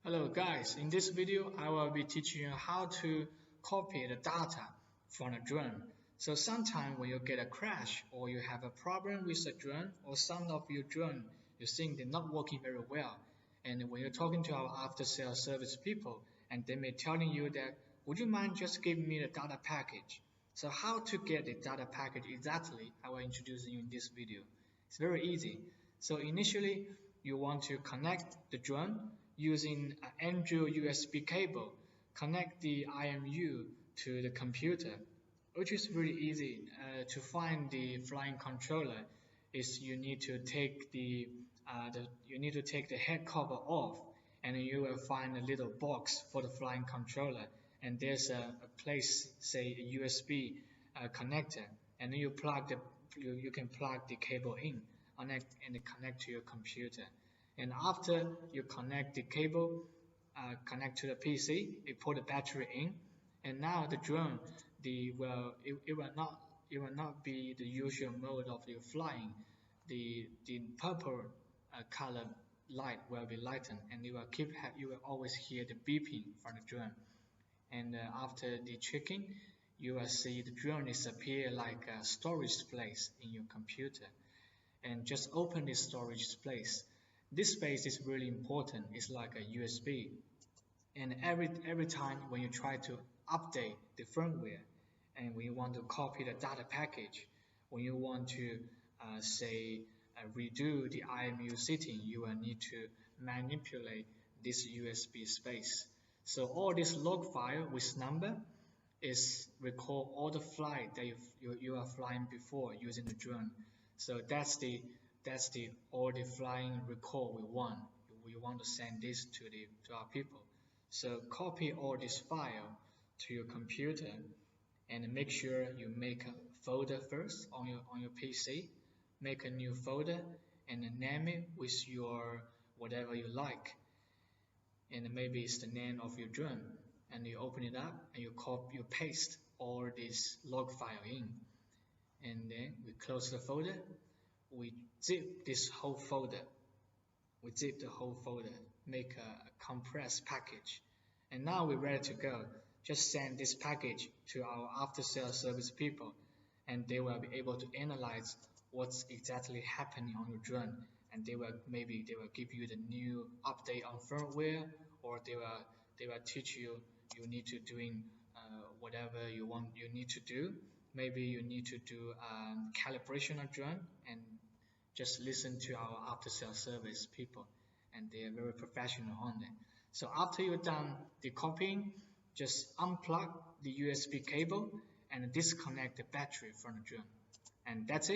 Hello guys, in this video I will be teaching you how to copy the data from a drone. So sometimes when you get a crash or you have a problem with a drone or some of your drone you think they're not working very well, and when you're talking to our after sales service people and they may telling you that would you mind just giving me the data package. So how to get the data package exactly I will introduce you in this video. It's very easy. So initially you want to connect the drone using an Android USB cable. Connect the IMU to the computer, which is really easy. To find the flying controller is you need to take the head cover off, and you will find a little box for the flying controller, and there's a place, say a USB connector, and then you can plug the cable in, connect to your computer. And after you connect the cable, connect to the PC, you put the battery in, and now the drone, it will not be the usual mode of your flying. The purple color light will be lightened, and you will always hear the beeping from the drone. And after the checking, you will see the drone disappear like a storage place in your computer. And just open this storage space. This space is really important. It's like a USB. And every time when you try to update the firmware, and when you want to copy the data package, when you want to redo the IMU setting, you will need to manipulate this USB space. So all this log file with number is record all the flight that you are flying before using the drone. So that's the all the flying record we want. We want to send this to our people. So copy all this file to your computer and make sure you make a folder first on your PC. Make a new folder and name it with your whatever you like, and maybe it's the name of your drone, and you open it up and you paste all this log file in, and then we close the folder. We zip this whole folder. We zip the whole folder, make a compressed package, and now we're ready to go. Just send this package to our after sales service people, and they will be able to analyze what's exactly happening on your drone, and maybe they will give you the new update on firmware, or they will teach you you need to doing whatever you need to do. Maybe you need to do calibration on drone, and just listen to our after sales service people, and they are very professional on it. So after you're done the copying, just unplug the USB cable and disconnect the battery from the drone, and that's it.